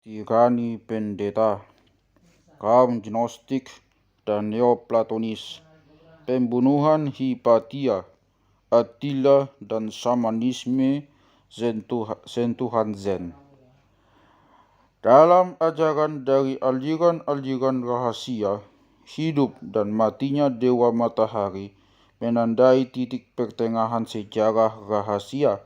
Tirani Pendeta, kaum Gnostik dan Neoplatonis, pembunuhan Hipatia, Attila, dan Shamanisme sentuhan Zen. Dalam ajaran dari aliran-aliran rahasia, hidup dan matinya Dewa Matahari menandai titik pertengahan sejarah rahasia,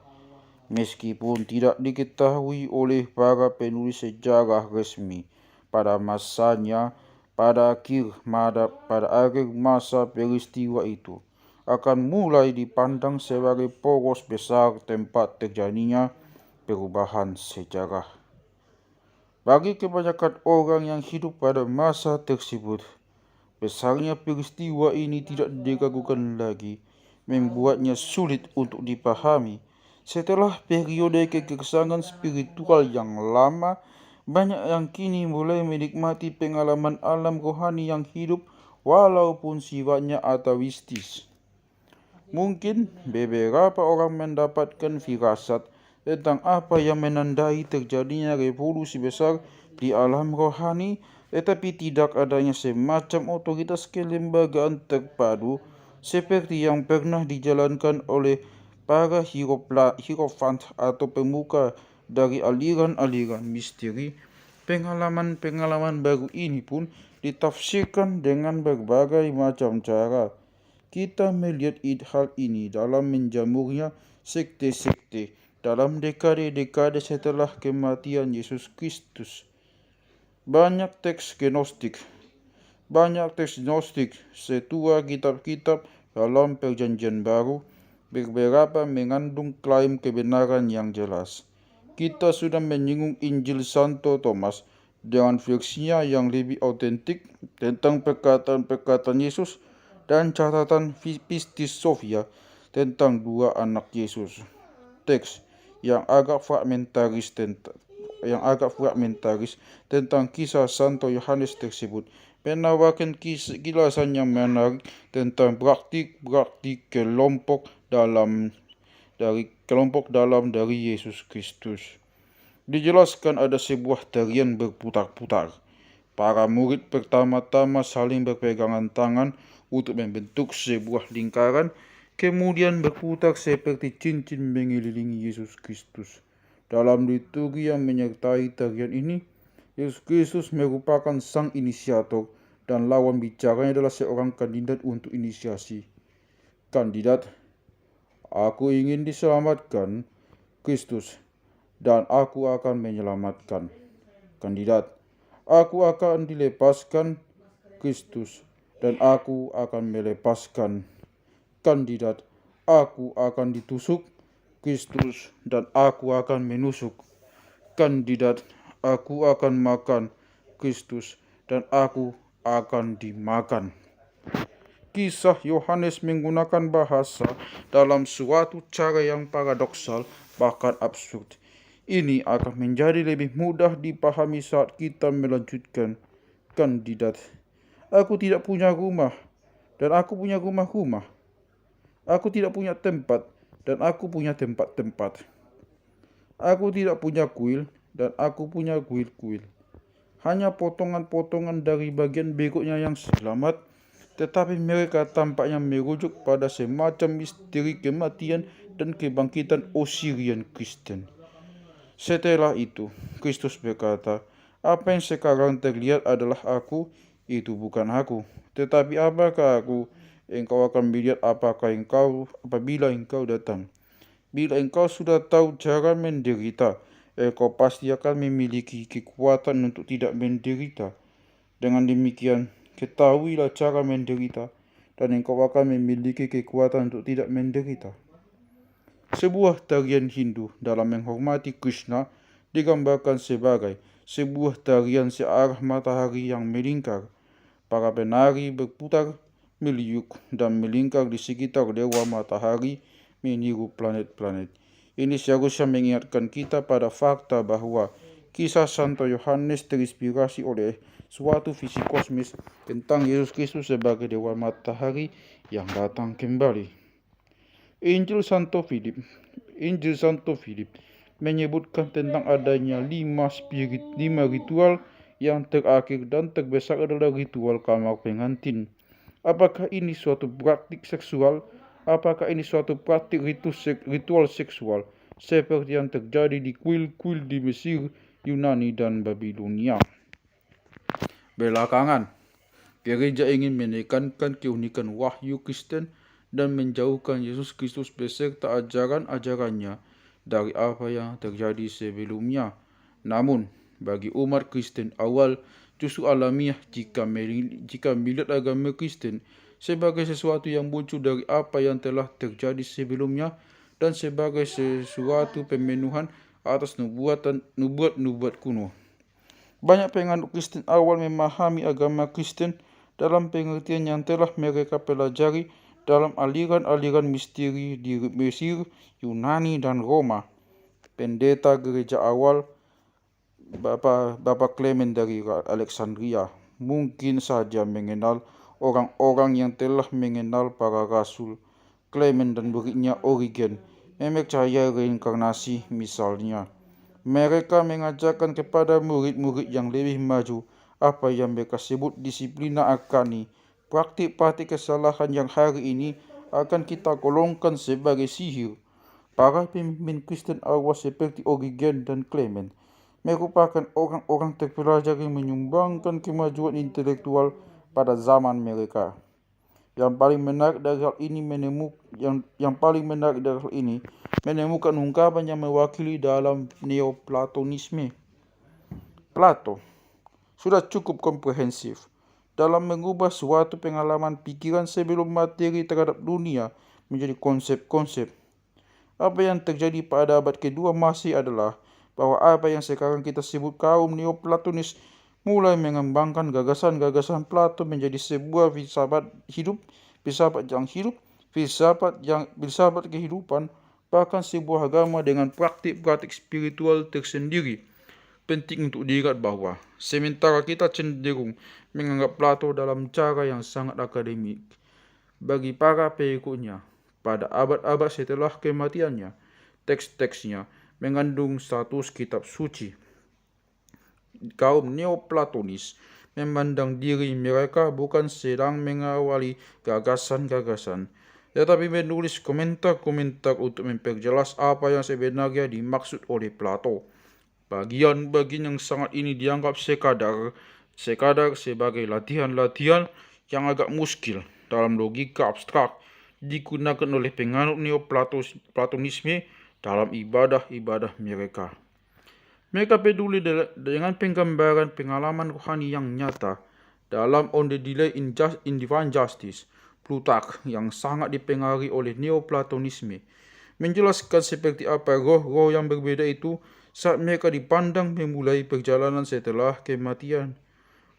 meskipun tidak diketahui oleh para penulis sejarah resmi pada masanya. Pada akhir masa peristiwa itu akan mulai dipandang sebagai poros besar tempat terjadinya perubahan sejarah. Bagi kebanyakan orang yang hidup pada masa tersebut, besarnya peristiwa ini tidak diragukan lagi, membuatnya sulit untuk dipahami. Setelah periode kegerasan spiritual yang lama, banyak yang kini mulai menikmati pengalaman alam rohani yang hidup walaupun sifatnya atawistis. Mungkin beberapa orang mendapatkan firasat tentang apa yang menandai terjadinya revolusi besar di alam rohani, tetapi tidak adanya semacam otoritas kelembagaan terpadu seperti yang pernah dijalankan oleh para hierofant atau pemuka dari aliran-aliran misteri. Pengalaman-pengalaman baru ini pun ditafsirkan dengan berbagai macam cara. Kita melihat hal ini dalam menjamurnya sekte-sekte dalam dekade-dekade setelah kematian Yesus Kristus. Banyak teks Gnostik setua kitab-kitab dalam Perjanjian Baru, beberapa mengandung klaim kebenaran yang jelas. Kita sudah menyinggung Injil Santo Thomas dengan versinya yang lebih autentik tentang perkataan-perkataan Yesus dan catatan Pistis Sophia tentang dua anak Yesus. Teks yang agak fragmentaris tentang kisah Santo Yohanes tersebut menawarkan kilasan yang menarik tentang praktik-praktik kelompok dalam dari Yesus Kristus. Dijelaskan ada sebuah tarian berputar-putar. Para murid pertama-tama saling berpegangan tangan untuk membentuk sebuah lingkaran, kemudian berputar seperti cincin mengelilingi Yesus Kristus. Dalam liturgi yang menyertai tarian ini, Yesus Kristus merupakan sang inisiator dan lawan bicaranya adalah seorang kandidat untuk inisiasi. Kandidat, aku ingin diselamatkan, Kristus, dan aku akan menyelamatkan. Kandidat, aku akan dilepaskan, Kristus, dan aku akan melepaskan. Kandidat, aku akan ditusuk, Kristus, dan aku akan menusuk. Kandidat, aku akan makan, Kristus, dan aku akan dimakan. Kisah Yohanes menggunakan bahasa dalam suatu cara yang paradoksal bahkan absurd. Ini akan menjadi lebih mudah dipahami saat kita melanjutkan. Kandidat, aku tidak punya rumah, dan aku punya rumah-rumah. Aku tidak punya tempat, dan aku punya tempat-tempat. Aku tidak punya kuil, dan aku punya kuil-kuil. Hanya potongan-potongan dari bagian berikutnya yang selamat, tetapi mereka tampaknya merujuk pada semacam misteri kematian dan kebangkitan Osirian Kristen. Setelah itu, Kristus berkata, apa yang sekarang terlihat adalah aku, itu bukan aku. Tetapi apakah aku? Engkau akan melihat apabila engkau datang. Bila engkau sudah tahu cara menderita, engkau pasti akan memiliki kekuatan untuk tidak menderita. Dengan demikian, ketahuilah cara menderita, dan engkau akan memiliki kekuatan untuk tidak menderita. Sebuah tarian Hindu dalam menghormati Krishna digambarkan sebagai sebuah tarian searah matahari yang melingkar. Para penari berputar, meliuk, dan melingkar di sekitar dewa matahari meniru planet-planet. Ini seharusnya mengingatkan kita pada fakta bahwa kisah Santo Yohanes terinspirasi oleh suatu visi kosmis tentang Yesus Kristus sebagai dewa matahari yang datang kembali. Injil Santo Philip menyebutkan tentang adanya 5 ritual yang terakhir dan terbesar adalah ritual kamar pengantin. Apakah ini suatu praktik seksual? Apakah ini suatu praktik ritual seksual seperti yang terjadi di kuil-kuil di Mesir, Yunani, dan Babilonia? Belakangan, gereja ingin menekankan keunikan wahyu Kristen dan menjauhkan Yesus Kristus beserta ajaran-ajarannya dari apa yang terjadi sebelumnya. Namun, bagi umat Kristen awal justru alamiah jika melihat agama Kristen sebagai sesuatu yang muncul dari apa yang telah terjadi sebelumnya dan sebagai sesuatu pemenuhan atas nubuat-nubuat kuno. Banyak penganut Kristen awal memahami agama Kristen dalam pengertian yang telah mereka pelajari dalam aliran-aliran misteri di Mesir, Yunani, dan Roma. Pendeta gereja awal Bapak Clement dari Alexandria mungkin saja mengenal orang-orang yang telah mengenal para rasul Clement dan berikutnya Origen, mempercayai reinkarnasi misalnya. Mereka mengajarkan kepada murid-murid yang lebih maju apa yang mereka sebut disiplina arkani, praktik-praktik kesalahan yang hari ini akan kita golongkan sebagai sihir. Para pemimpin Kristen awal seperti Origen dan Clement merupakan orang-orang terpelajar yang menyumbangkan kemajuan intelektual pada zaman mereka. Yang paling menarik dari hal ini menemukan ungkapan yang mewakili dalam Neoplatonisme. Plato sudah cukup komprehensif dalam mengubah suatu pengalaman pikiran sebelum materi terhadap dunia menjadi konsep-konsep. Apa yang terjadi pada abad kedua masih adalah bahwa apa yang sekarang kita sebut kaum Neoplatonis mulai mengembangkan gagasan-gagasan Plato menjadi sebuah filsafat yang hidup, filsafat kehidupan, bahkan sebuah agama dengan praktik-praktik spiritual tersendiri. Penting untuk diingat bahwa sementara kita cenderung menganggap Plato dalam cara yang sangat akademik, bagi para pengikutnya pada abad-abad setelah kematiannya, teks-teksnya mengandung status kitab suci. Kaum Neoplatonis memandang diri mereka bukan sedang mengawali gagasan-gagasan, tetapi menulis komentar-komentar untuk memperjelas apa yang sebenarnya dimaksud oleh Plato. Bagian-bagian yang sangat ini dianggap sekadar sebagai latihan-latihan yang agak muskil dalam logika abstrak digunakan oleh penganut Neoplatonisme dalam ibadah-ibadah mereka. Mereka peduli dengan penggambaran pengalaman rohani yang nyata dalam On the Delay in Divine Justice. Plutarch yang sangat dipengaruhi oleh Neoplatonisme menjelaskan seperti apa roh-roh yang berbeda itu saat mereka dipandang memulai perjalanan setelah kematian.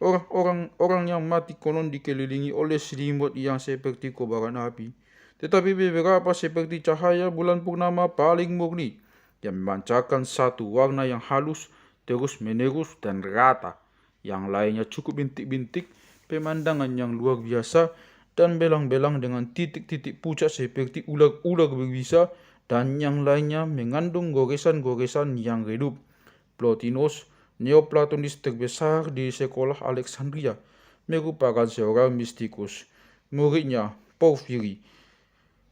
Orang yang mati konon dikelilingi oleh selimut yang seperti kobaran api, tetapi beberapa seperti cahaya bulan purnama paling murni yang memancarkan satu warna yang halus, terus-menerus, dan rata. Yang lainnya cukup bintik-bintik, pemandangan yang luar biasa, dan belang-belang dengan titik-titik pucat seperti ular-ular berbisa, dan yang lainnya mengandung goresan-goresan yang redup. Plotinus, Neoplatonis terbesar di sekolah Alexandria, merupakan seorang mistikus. Muridnya, Porphyry,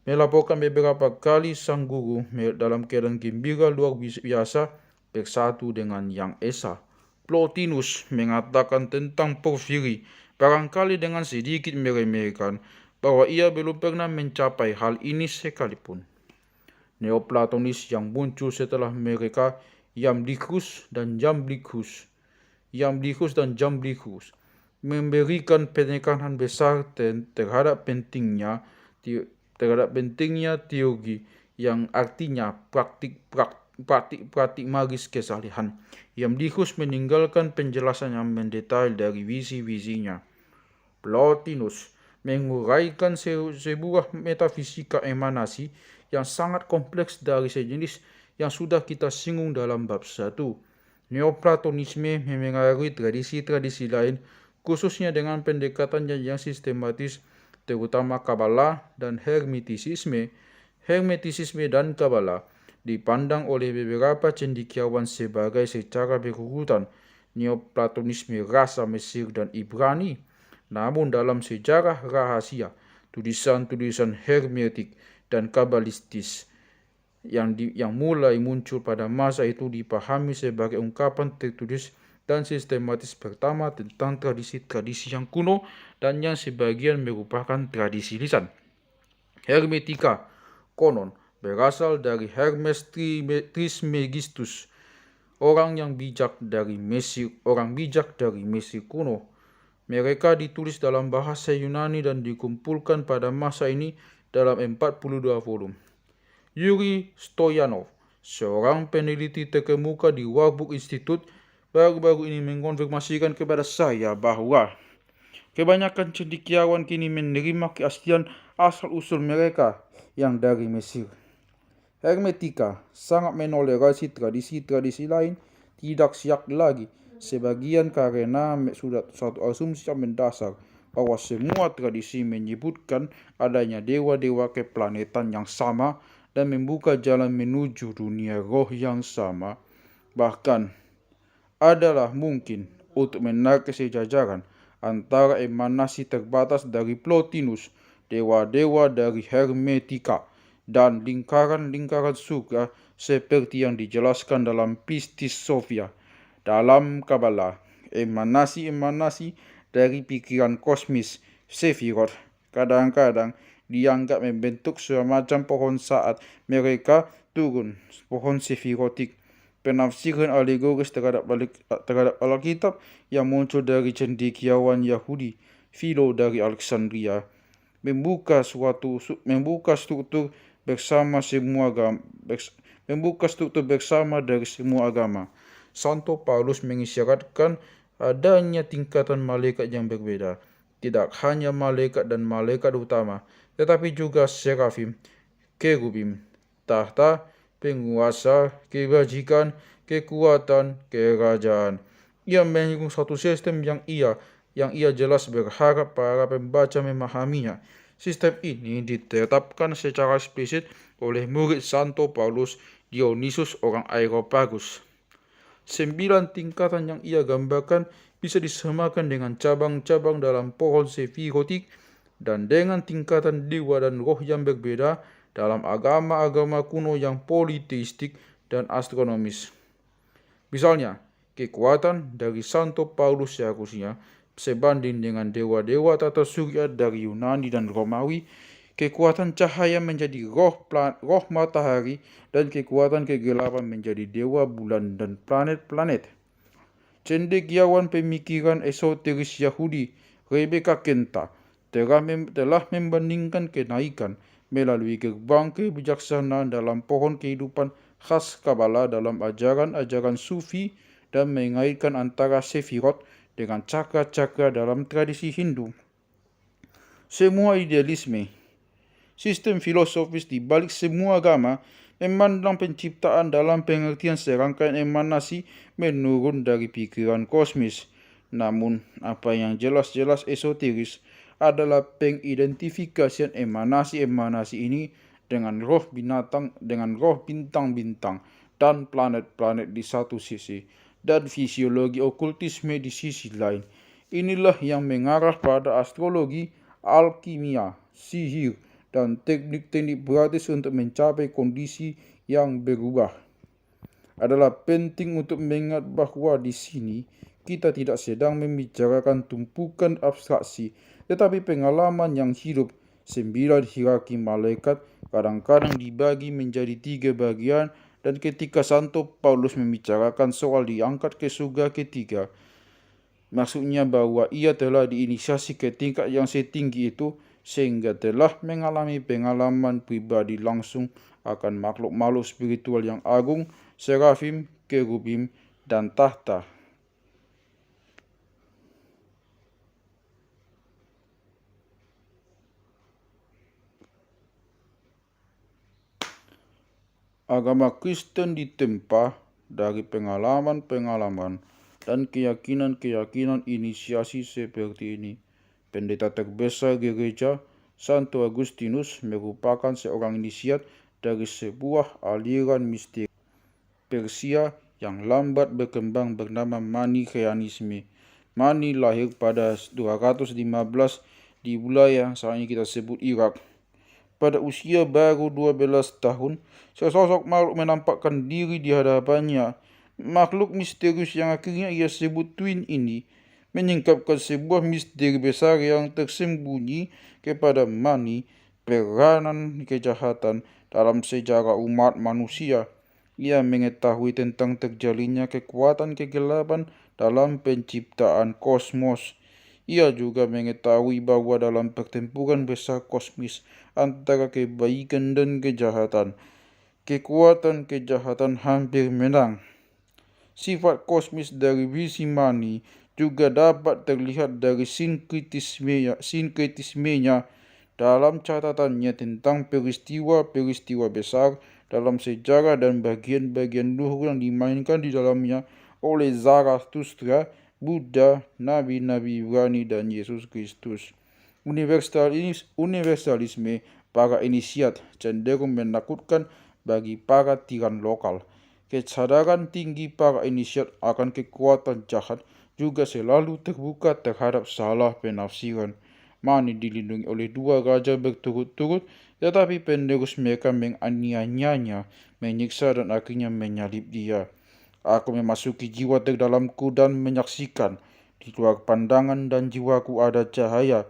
melaporkan beberapa kali sang guru dalam keadaan gembira luar biasa bersatu dengan Yang Esa. Plotinus mengatakan tentang Porphyry, barangkali dengan sedikit meremehkan, bahwa ia belum pernah mencapai hal ini sekalipun. Neoplatonis yang muncul setelah mereka, Iamblichus dan Jamblichus, memberikan penekanan besar terhadap pentingnya teologi yang artinya praktik magis kesalehan. Iamblichus meninggalkan penjelasan yang mendetail dari visi-visinya. Plotinus menguraikan sebuah metafisika emanasi yang sangat kompleks dari sejenis yang sudah kita singgung dalam bab 1. Neoplatonisme memengaruhi tradisi-tradisi lain, khususnya dengan pendekatannya yang sistematis, terutama Kabbalah dan Hermetisisme dan Kabbalah dipandang oleh beberapa cendekiawan sebagai secara berurutan Neoplatonisme rasa Mesir dan Ibrani. Namun dalam sejarah rahasia, tulisan-tulisan hermetik dan kabalistis yang mulai muncul pada masa itu dipahami sebagai ungkapan tertulis dan sistematis pertama tentang tradisi-tradisi yang kuno dan yang sebagian merupakan tradisi lisan. Hermetika konon berasal dari Hermes Trismegistus, orang bijak dari Mesir kuno. Mereka ditulis dalam bahasa Yunani dan dikumpulkan pada masa ini dalam 42 volume. Yuri Stoyanov, seorang peneliti terkemuka di Warburg Institute, baru-baru ini mengonfirmasikan kepada saya bahwa kebanyakan cendekiawan kini menerima keaslian asal-usul mereka yang dari Mesir. Hermetika sangat menolerasi tradisi-tradisi lain, tidak siap lagi, sebagian karena sudah suatu asumsi yang mendasar bahwa semua tradisi menyebutkan adanya dewa-dewa keplanetan yang sama dan membuka jalan menuju dunia roh yang sama. Bahkan adalah mungkin untuk menarik kesejajaran antara emanasi terbatas dari Plotinus, dewa-dewa dari Hermetika, dan lingkaran-lingkaran surga seperti yang dijelaskan dalam Pistis Sophia. Dalam Kabbalah, emanasi-emanasi dari pikiran kosmis Sephiroth kadang-kadang dianggap membentuk semacam pohon saat mereka turun, pohon Sephirotik. Penafsiran alegoris terhadap Alkitab yang muncul dari cendekiawan Yahudi Philo dari Alexandria membuka struktur bersama dari semua agama. Santo Paulus mengisyaratkan adanya tingkatan malaikat yang berbeda, tidak hanya malaikat dan malaikat utama, tetapi juga serafim, kerubim, tahta, penguasa, kebajikan, kekuatan, kerajaan. Ia menyinggung satu sistem yang ia jelas berharap para pembaca memahaminya. Sistem ini ditetapkan secara eksplisit oleh murid Santo Paulus, Dionysius orang Areopagus. 9 tingkatan yang ia gambarkan bisa disamakan dengan cabang-cabang dalam pohon Sephirotik dan dengan tingkatan dewa dan roh yang berbeda dalam agama-agama kuno yang politeistik dan astronomis. Misalnya, kekuatan dari Santo Paulus seharusnya sebanding dengan dewa-dewa tata surya dari Yunani dan Romawi. Kekuatan cahaya menjadi roh matahari dan kekuatan kegelapan menjadi dewa bulan dan planet-planet. Cendekiawan pemikiran esoteris Yahudi Rebecca Kenta telah membandingkan kenaikan melalui gerbang kebijaksanaan dalam pohon kehidupan khas Kabbalah dalam ajaran-ajaran Sufi dan mengaitkan antara Sephiroth dengan cakra-cakra dalam tradisi Hindu. Semua idealisme, sistem filosofis di balik semua agama memandang penciptaan dalam pengertian serangkaian emanasi menurun dari pikiran kosmis. Namun, apa yang jelas-jelas esoteris adalah pengidentifikasian emanasi-emanasi ini dengan roh bintang-bintang dan planet-planet di satu sisi, dan fisiologi okultisme di sisi lain. Inilah yang mengarah pada astrologi, alkimia, sihir, dan teknik-teknik gratis untuk mencapai kondisi yang berubah. Adalah penting untuk mengingat bahwa di sini kita tidak sedang membicarakan tumpukan abstraksi, tetapi pengalaman yang hidup. 9 hierarki malaikat kadang-kadang dibagi menjadi 3 bagian, dan ketika Santo Paulus membicarakan soal diangkat ke surga ketiga, maksudnya bahwa ia telah diinisiasi ke tingkat yang setinggi itu sehingga telah mengalami pengalaman pribadi langsung akan makhluk-makhluk spiritual yang agung, serafim, kerubim, dan tahta. Agama Kristen ditempa dari pengalaman-pengalaman dan keyakinan-keyakinan inisiasi seperti ini. Pendeta terbesar gereja, Santo Agustinus, merupakan seorang inisiat dari sebuah aliran misteri Persia yang lambat berkembang bernama Manichaeanisme. Mani lahir pada 215 di wilayah yang saat ini kita sebut Irak. Pada usia baru 12 tahun, sesosok makhluk menampakkan diri di hadapannya. Makhluk misterius yang akhirnya ia sebut Twin ini menyingkapkan sebuah misteri besar yang tersembunyi kepada Mani, peranan kejahatan dalam sejarah umat manusia. Ia mengetahui tentang terjalinnya kekuatan kegelapan dalam penciptaan kosmos. Ia juga mengetahui bahwa dalam pertempuran besar kosmis antara kebaikan dan kejahatan, kekuatan kejahatan hampir menang. Sifat kosmis dari visi Mani juga dapat terlihat dari sinkretismenya dalam catatannya tentang peristiwa-peristiwa besar dalam sejarah dan bagian-bagian luhur yang dimainkan di dalamnya oleh Zarathustra, Buddha, Nabi-Nabi Ibrani, dan Yesus Kristus. Universalisme para inisiat cenderung menakutkan bagi para tiran lokal. Kesadaran tinggi para inisiat akan kekuatan jahat juga selalu terbuka terhadap salah penafsiran. Mani dilindungi oleh 2 raja berturut-turut, tetapi penerus mereka menganiayanya, menyiksa dan akhirnya menyalib dia. Aku memasuki jiwa terdalamku dan menyaksikan di luar pandangan dan jiwaku ada cahaya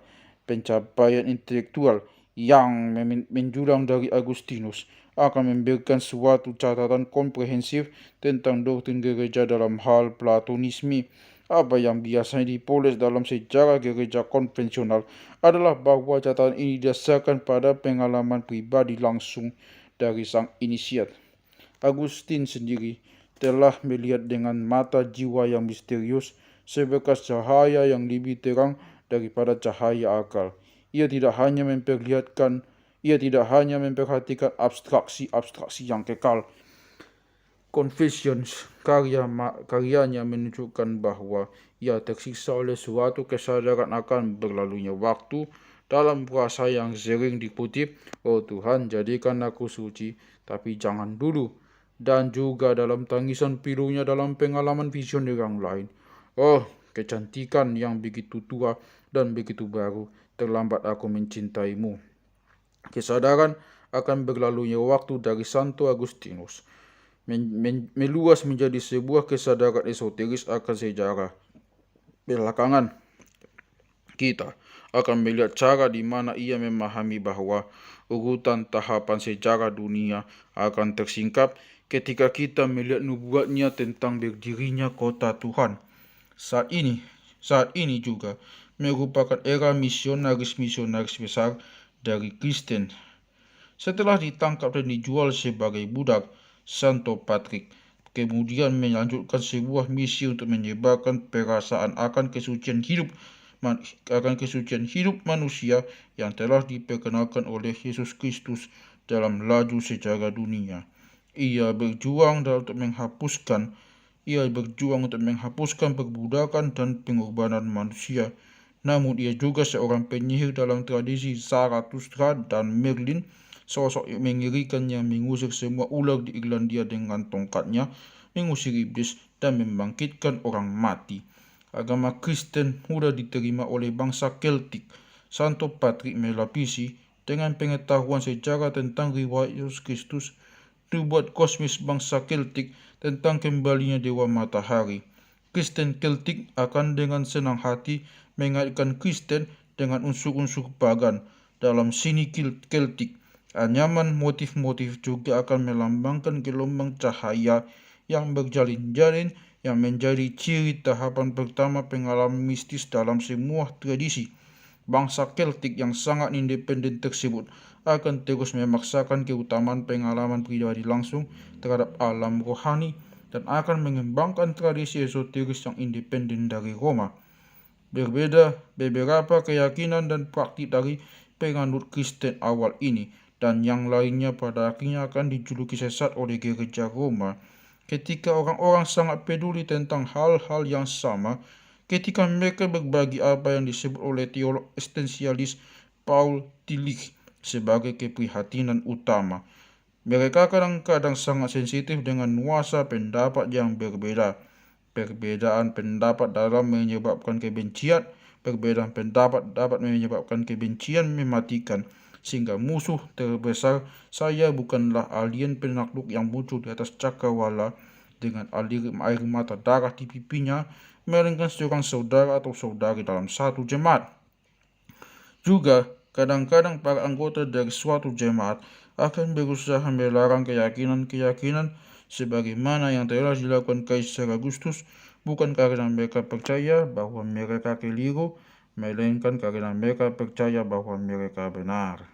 pencapaian intelektual yang menjulang dari Agustinus akan memberikan suatu catatan komprehensif tentang doktrin gereja dalam hal Platonisme. Apa yang biasanya dipoles dalam sejarah gereja konvensional adalah bahwa catatan ini didasarkan pada pengalaman pribadi langsung dari sang inisiat. Agustin sendiri telah melihat dengan mata jiwa yang misterius sebekas cahaya yang lebih terang daripada cahaya akal. Ia tidak hanya memperhatikan abstraksi-abstraksi yang kekal. Confessions, karyanya menunjukkan bahwa ia tersiksa oleh suatu kesadaran akan berlalunya waktu dalam puasa yang sering dikutip, "Oh Tuhan, jadikan aku suci, tapi jangan dulu." Dan juga dalam tangisan pilunya dalam pengalaman visioner yang lain. "Oh, kecantikan yang begitu tua dan begitu baru, terlambat aku mencintaimu." Kesadaran akan berlalunya waktu dari Santo Agustinus meluas menjadi sebuah kesadaran esoteris akan sejarah. Belakangan, kita akan melihat cara di mana ia memahami bahwa urutan tahapan sejarah dunia akan tersingkap ketika kita melihat nubuatnya tentang berdirinya kota Tuhan. Saat ini juga merupakan era misionaris besar dari Kristen. Setelah ditangkap dan dijual sebagai budak, Santo Patrick kemudian melanjutkan sebuah misi untuk menyebarkan perasaan akan kesucian hidup manusia yang telah diperkenalkan oleh Yesus Kristus dalam laju sejarah dunia. Ia berjuang untuk menghapuskan perbudakan dan pengorbanan manusia. Namun ia juga seorang penyihir dalam tradisi Zarathustra dan Merlin, sosok yang mengerikan yang mengusir semua ular di Irlandia dengan tongkatnya, mengusir iblis dan membangkitkan orang mati. Agama Kristen mudah diterima oleh bangsa Keltik. Santo Patrick melapisi dengan pengetahuan sejarah tentang riwayat Yesus Kristus, nubuat kosmis bangsa Keltik tentang kembalinya Dewa Matahari. Kristen Keltik akan dengan senang hati mengaitkan Kristen dengan unsur-unsur pagan dalam seni Keltik. Anyaman motif-motif juga akan melambangkan gelombang cahaya yang berjalin-jalin yang menjadi ciri tahapan pertama pengalaman mistis dalam semua tradisi. Bangsa Keltik yang sangat independen tersebut akan terus memaksakan keutamaan pengalaman pribadi langsung terhadap alam rohani dan akan mengembangkan tradisi esoteris yang independen dari Roma. Beberapa keyakinan dan praktik dari penganut Kristen awal ini dan yang lainnya pada akhirnya akan dijuluki sesat oleh gereja Roma ketika orang-orang sangat peduli tentang hal-hal yang sama ketika mereka berbagi apa yang disebut oleh teolog eksistensialis Paul Tillich sebagai keprihatinan utama. Mereka kadang-kadang sangat sensitif dengan nuansa pendapat yang berbeda. Perbedaan pendapat dalam menyebabkan kebencian. Perbedaan pendapat dapat menyebabkan kebencian mematikan. Sehingga musuh terbesar saya bukanlah alien penakluk yang muncul di atas cakrawala dengan air mata darah di pipinya, melainkan seorang saudara atau saudari dalam satu jemaat. Juga, kadang-kadang para anggota dari suatu jemaat akan berusaha melarang keyakinan-keyakinan sebagaimana yang telah dilakukan Kaisar Agustus, bukan karena mereka percaya bahwa mereka keliru, melainkan karena mereka percaya bahwa mereka benar.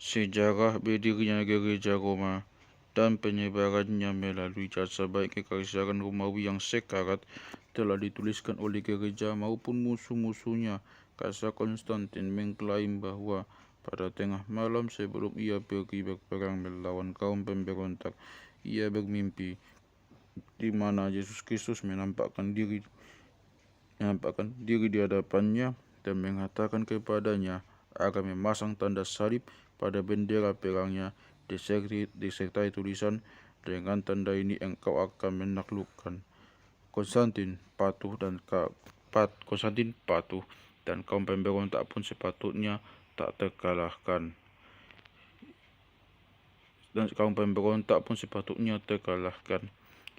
Sejarah berdirinya gereja Roma dan penyebarannya melalui jasa baik kekaisaran Romawi yang sekarat telah dituliskan oleh gereja maupun musuh-musuhnya. Kaisar Konstantin mengklaim bahwa pada tengah malam sebelum ia pergi berperang melawan kaum pemberontak, ia bermimpi di mana Yesus Kristus menampakkan diri di hadapannya dan mengatakan kepadanya agar memasang tanda salib pada bendera perangnya disertai tulisan, dengan tanda ini engkau akan menaklukkan. Konstantin patuh dan kaum pemberontak pun sepatutnya tak terkalahkan.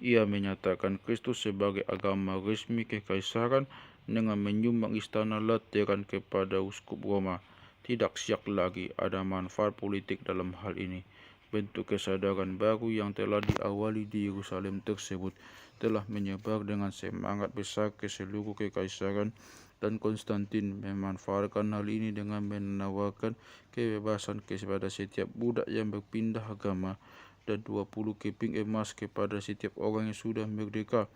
Ia menyatakan Kristus sebagai agama resmi kekaisaran dengan menyumbang istana Lateran kepada uskup Roma. Tidak siap lagi ada manfaat politik dalam hal ini. Bentuk kesadaran baru yang telah diawali di Yerusalem tersebut telah menyebar dengan semangat besar ke seluruh kekaisaran, dan Konstantin memanfaatkan hal ini dengan menawarkan kebebasan kepada setiap budak yang berpindah agama dan 20 keping emas kepada setiap orang yang sudah merdeka.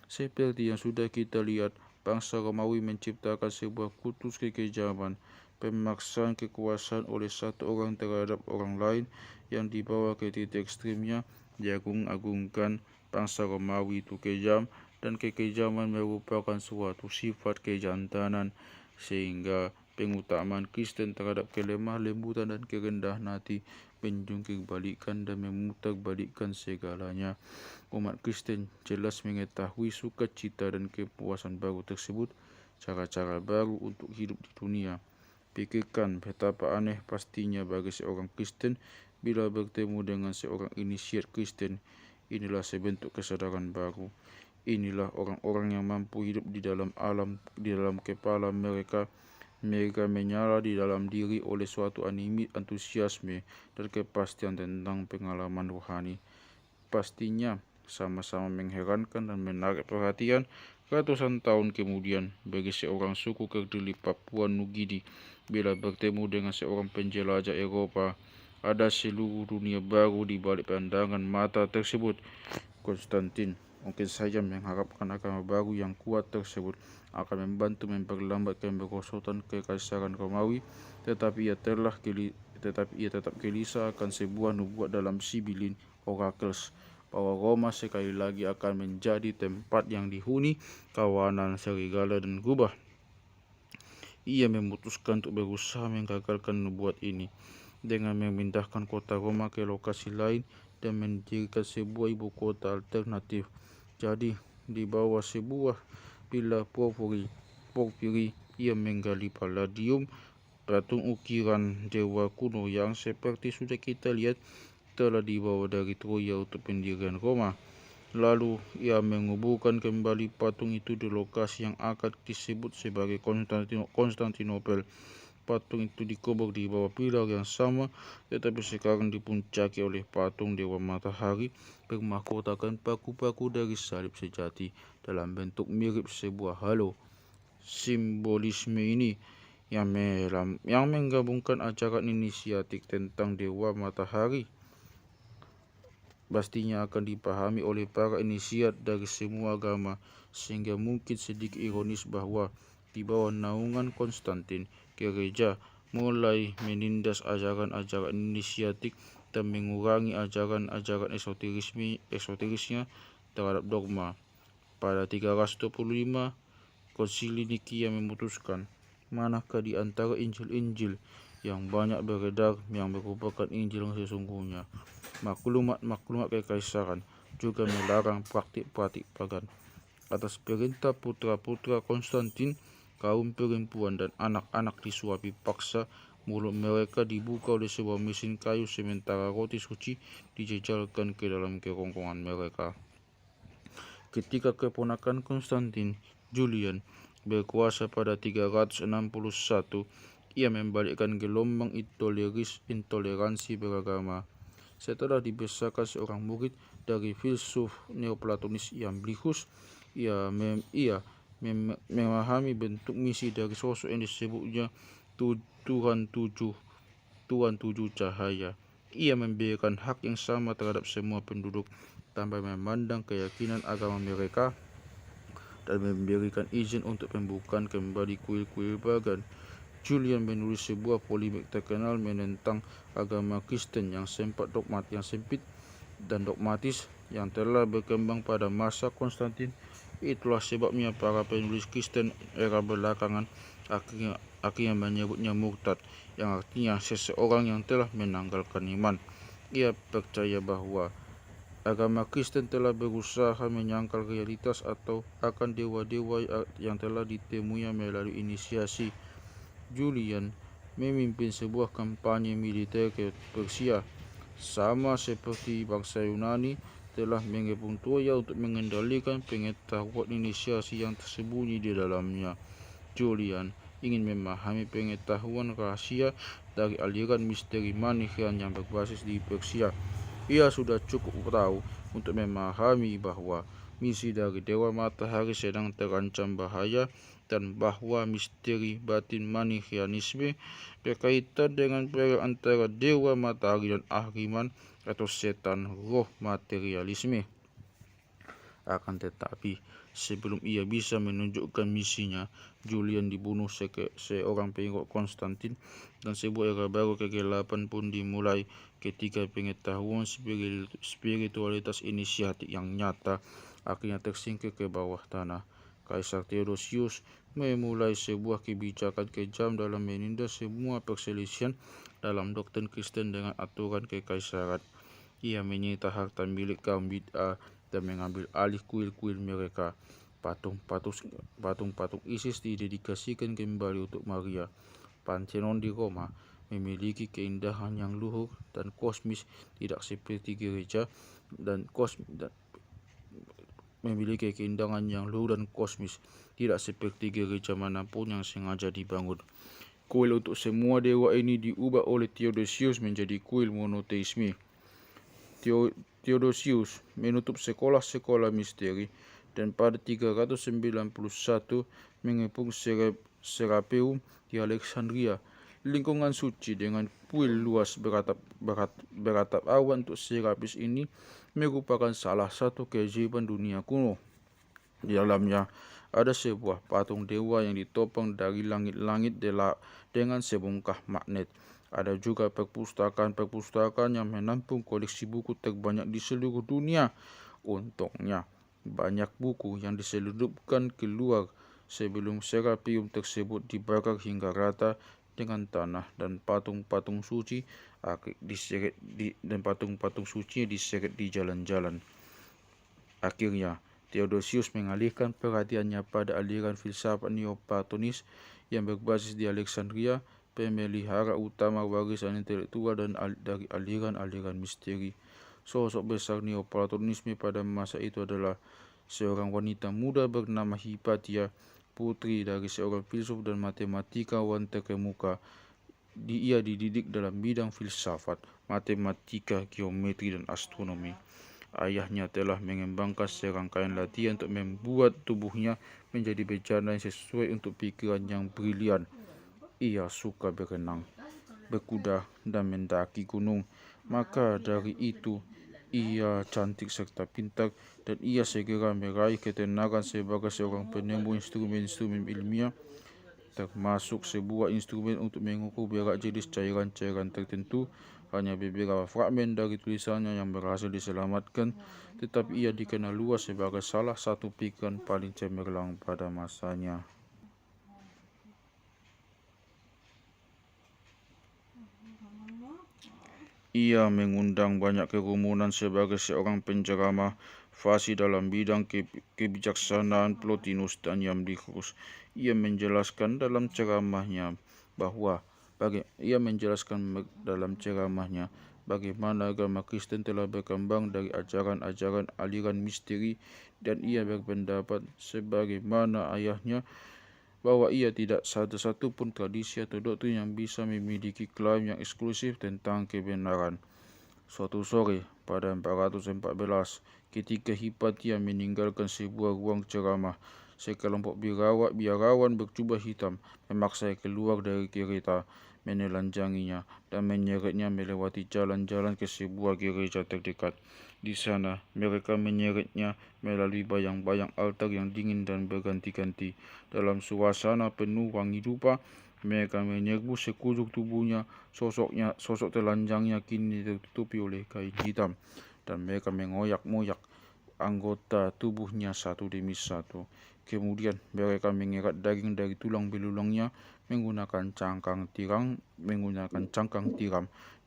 Seperti yang sudah kita lihat, bangsa Romawi menciptakan sebuah kultus kekejaman, pemaksaan kekuasaan oleh satu orang terhadap orang lain yang dibawa ke titik ekstrimnya. Diagung-agungkan bangsa Romawi itu kejam, dan kekejaman merupakan suatu sifat kejantanan, sehingga pengutamaan Kristen terhadap kelemah lembutan dan kerendahan hati menjungkir balikan dan memutarbalikkan segalanya. Umat Kristen jelas mengetahui sukacita dan kepuasan baru tersebut, cara-cara baru untuk hidup di dunia. Pikirkan betapa aneh pastinya bagi seorang Kristen bila bertemu dengan seorang inisiat Kristen. Inilah sebentuk kesadaran baru. Inilah orang-orang yang mampu hidup di dalam kepala mereka. Mereka menyala di dalam diri oleh suatu antusiasme dan kepastian tentang pengalaman rohani. Pastinya sama-sama mengherankan dan menarik perhatian ratusan tahun kemudian bagi seorang suku kerdil di Papua Nugini bila bertemu dengan seorang penjelajah Eropa. Ada seluruh dunia baru di balik pandangan mata tersebut. Konstantin mungkin saja mengharapkan agama baru yang kuat tersebut akan membantu memperlambat kemerosotan kekaisaran Romawi, tetapi ia tetap gelisah akan sebuah nubuat dalam Sibilin Oracles bahwa Roma sekali lagi akan menjadi tempat yang dihuni kawanan serigala dan gubah. Ia memutuskan untuk berusaha menggagalkan nubuat ini dengan memindahkan kota Roma ke lokasi lain dan mendirikan sebuah ibu kota alternatif. Jadi, di bawah sebuah pilar porfiri, ia menggali palladium, patung ukiran dewa kuno yang seperti sudah kita lihat telah dibawa dari Troya untuk pendirian Roma. Lalu ia menguburkan kembali patung itu di lokasi yang akan disebut sebagai Konstantinopel. Patung itu dikubur di bawah pilar yang sama, tetapi sekarang dipuncaki oleh patung dewa matahari bermahkotakan paku-paku dari salib sejati dalam bentuk mirip sebuah halo. Simbolisme ini yang menggabungkan ajaran inisiatik tentang dewa matahari pastinya akan dipahami oleh para inisiat dari semua agama, sehingga mungkin sedikit ironis bahwa di bawah naungan Konstantin, gereja mulai menindas ajaran-ajaran inisiatik dan mengurangi ajaran-ajaran esoterisnya terhadap dogma. Pada 325 Konsili Nikia memutuskan manakah di antara Injil-Injil yang banyak beredar yang merupakan Injil yang sesungguhnya. Maklumat kekaisaran juga melarang praktik-praktik pagan. Atas perintah putra-putra Konstantin, kaum perempuan dan anak-anak disuapi paksa, mulut mereka dibuka oleh sebuah mesin kayu sementara roti suci dijejalkan ke dalam kerongkongan mereka. Ketika keponakan Konstantin, Julian, berkuasa pada 361, ia membalikkan gelombang intoleransi beragama. Setelah dibesarkan seorang murid dari filsuf Neoplatonis Iamblichus, ia memahami bentuk misi dari sosok yang disebutnya Tuhan tujuh cahaya. Ia memberikan hak yang sama terhadap semua penduduk tanpa memandang keyakinan agama mereka dan memberikan izin untuk pembukaan kembali kuil-kuil pagan. Julian menulis sebuah polemik terkenal menentang agama Kristen yang sempit dan dogmatis yang telah berkembang pada masa Konstantin. Itulah sebabnya para penulis Kristen era belakangan akhirnya menyebutnya murtad, yang artinya seseorang yang telah menanggalkan iman. Ia percaya bahwa agama Kristen telah berusaha menyangkal realitas atau akan dewa-dewa yang telah ditemuinya melalui inisiasi. Julian memimpin sebuah kampanye militer ke Persia, sama seperti bangsa Yunani telah mengepung Troya untuk mengendalikan pengetahuan inisiasi yang tersembunyi di dalamnya. Julian ingin memahami pengetahuan rahasia dari aliran misteri Manichean yang berbasis di Persia. Ia sudah cukup tahu untuk memahami bahwa misi dari Dewa Matahari sedang terancam bahaya dan bahwa misteri batin Manicheanisme berkaitan dengan perang antara Dewa Matahari dan Ahriman atau setan roh materialisme. Akan tetapi, sebelum ia bisa menunjukkan misinya, Julian dibunuh seorang pengikut Konstantin, dan sebuah era baru kegelapan pun dimulai ketika pengetahuan spiritualitas inisiatik yang nyata akhirnya tersingkir ke bawah tanah. Kaisar Theodosius memulai sebuah kebijakan kejam dalam menindas semua perselisihan dalam doktrin Kristen dengan aturan kekaisaran. Ia menyita harta milik kaum bid'ah dan mengambil alih kuil-kuil mereka. Patung-patung Isis didedikasikan kembali untuk Maria. Pantheon di Roma memiliki keindahan yang luhur dan kosmis, tidak seperti gereja manapun yang sengaja dibangun. Kuil untuk semua dewa ini diubah oleh Theodosius menjadi kuil monoteisme. Theodosius menutup sekolah-sekolah misteri dan pada 391 mengepung Serapeum di Alexandria, lingkungan suci dengan kuil luas beratap awan untuk Serapis ini merupakan salah satu keajaiban dunia kuno. Di dalamnya ada sebuah patung dewa yang ditopang dari langit-langit dengan sebongkah magnet. Ada juga perpustakaan yang menampung koleksi buku terbanyak di seluruh dunia. Untungnya, banyak buku yang diselundupkan keluar sebelum Serapeum tersebut dibakar hingga rata dengan tanah dan patung-patung suci diseret di jalan-jalan. Akhirnya, Theodosius mengalihkan perhatiannya pada aliran filsafat Neoplatonis yang berbasis di Alexandria, pemelihara utama warisan intelektual dan dari aliran-aliran misteri. Sosok besar Neoplatonisme pada masa itu adalah seorang wanita muda bernama Hypatia, putri dari seorang filsuf dan matematikawan terkemuka. Ia dididik dalam bidang filsafat, matematika, geometri, dan astronomi. Ayahnya telah mengembangkan serangkaian latihan untuk membuat tubuhnya menjadi bejana yang sesuai untuk pikiran yang brilian. Ia suka berenang, berkuda, dan mendaki gunung. Maka dari itu, ia cantik serta pintar, dan ia segera meraih ketenaran sebagai seorang penemu instrumen-instrumen ilmiah, termasuk sebuah instrumen untuk mengukur berat jenis cairan-cairan tertentu. Hanya beberapa fragmen dari tulisannya yang berhasil diselamatkan, tetapi ia dikenal luas sebagai salah satu pikiran paling cemerlang pada masanya. Ia mengundang banyak kerumunan sebagai seorang penceramah fasih dalam bidang kebijaksanaan Plotinus dan Iamblichus. Ia menjelaskan dalam ceramahnya bagaimana agama Kristen telah berkembang dari ajaran-ajaran aliran misteri, dan ia berpendapat sebagaimana ayahnya bahwa ia tidak ada satupun tradisi atau doktrin yang bisa memiliki klaim yang eksklusif tentang kebenaran. Suatu sore pada 414, ketika Hipatia meninggalkan sebuah ruang ceramah, sekelompok biarawan berjubah hitam memaksa keluar dari kereta, menelanjanginya, dan menyeretnya melewati jalan-jalan ke sebuah gereja terdekat. Di sana, mereka menyeretnya melalui bayang-bayang altar yang dingin dan berganti-ganti. Dalam suasana penuh wangi dupa, mereka menyerbu sekujur tubuhnya. Sosok telanjangnya kini tertutupi oleh kain hitam, dan mereka mengoyak-ngoyak anggota tubuhnya satu demi satu. Kemudian mereka mengerat daging dari tulang belulangnya menggunakan cangkang tiram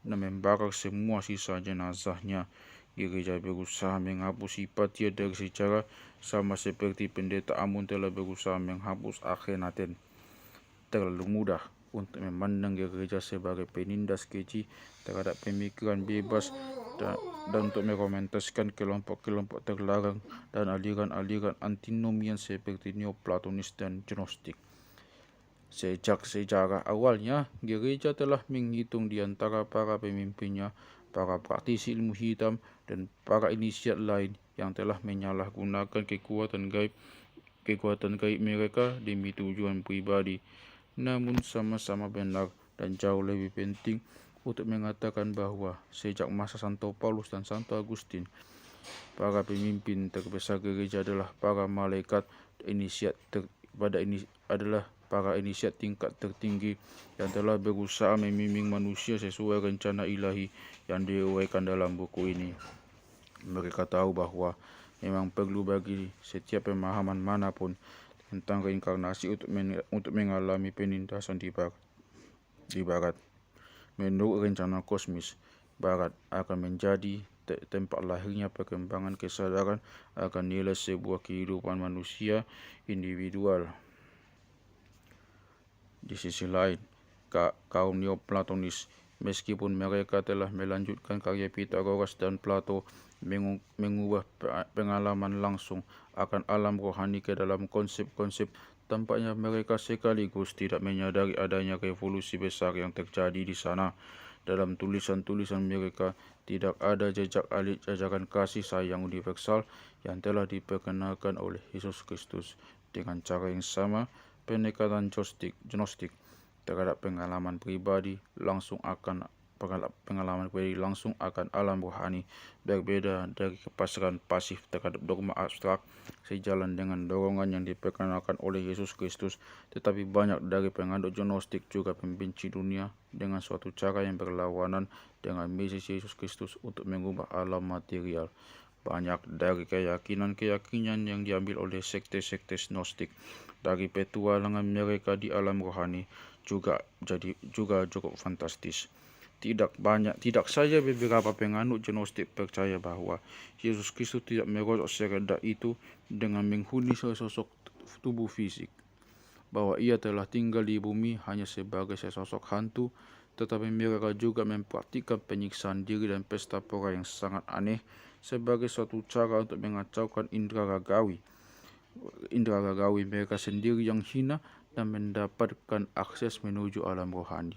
dan membakar semua sisa jenazahnya. Gereja berusaha menghapus Hipatia dari sejarah, sama seperti pendeta Amun telah berusaha menghapus Akhenaten. Terlalu mudah untuk memandang gereja sebagai penindas keji terhadap pemikiran bebas dan untuk meromantiskan kelompok-kelompok terlarang dan aliran-aliran antinomian seperti Neoplatonis dan Gnostik. Sejak sejarah awalnya, gereja telah menghitung di antara para pemimpinnya, para praktisi ilmu hitam, dan para inisiat lain yang telah menyalahgunakan kekuatan gaib mereka demi tujuan pribadi. Namun sama-sama benar dan jauh lebih penting untuk mengatakan bahwa sejak masa Santo Paulus dan Santo Agustin, para pemimpin terbesar gereja adalah para malaikat para inisiat tingkat tertinggi yang telah berusaha membimbing manusia sesuai rencana ilahi yang diuraikan dalam buku ini. Mereka tahu bahwa memang perlu bagi setiap pemahaman manapun tentang reinkarnasi untuk mengalami penindasan di barat. Menurut rencana kosmis, barat akan menjadi tempat lahirnya perkembangan kesadaran akan nilai sebuah kehidupan manusia individual. Di sisi lain, kaum Neoplatonis, meskipun mereka telah melanjutkan karya Pythagoras dan Plato, mengubah pengalaman langsung akan alam rohani ke dalam konsep-konsep, tampaknya mereka sekaligus tidak menyadari adanya revolusi besar yang terjadi di sana. Dalam tulisan-tulisan mereka tidak ada jejak ajaran kasih sayang universal yang telah diperkenalkan oleh Yesus Kristus. Dengan cara yang sama, pendekatan gnostik terhadap pengalaman pribadi langsung akan alam rohani berbeda dari kepasrahan pasif terhadap dogma abstrak, sejalan dengan dorongan yang diperkenalkan oleh Yesus Kristus. Tetapi banyak dari penganut gnostik juga membenci dunia dengan suatu cara yang berlawanan dengan misi Yesus Kristus untuk mengubah alam material. Banyak dari keyakinan yang diambil oleh sekte-sekte gnostik dari petualangan mereka di alam rohani juga cukup fantastis. Tidak saja beberapa penganut gnostik percaya bahwa Yesus Kristus tidak merosot serendah itu dengan menghuni sesosok tubuh fisik, bahwa ia telah tinggal di bumi hanya sebagai sesosok hantu, tetapi mereka juga mempraktikkan penyiksaan diri dan pesta pora yang sangat aneh sebagai suatu cara untuk mengacaukan indera ragawi mereka sendiri yang hina dan mendapatkan akses menuju alam rohani.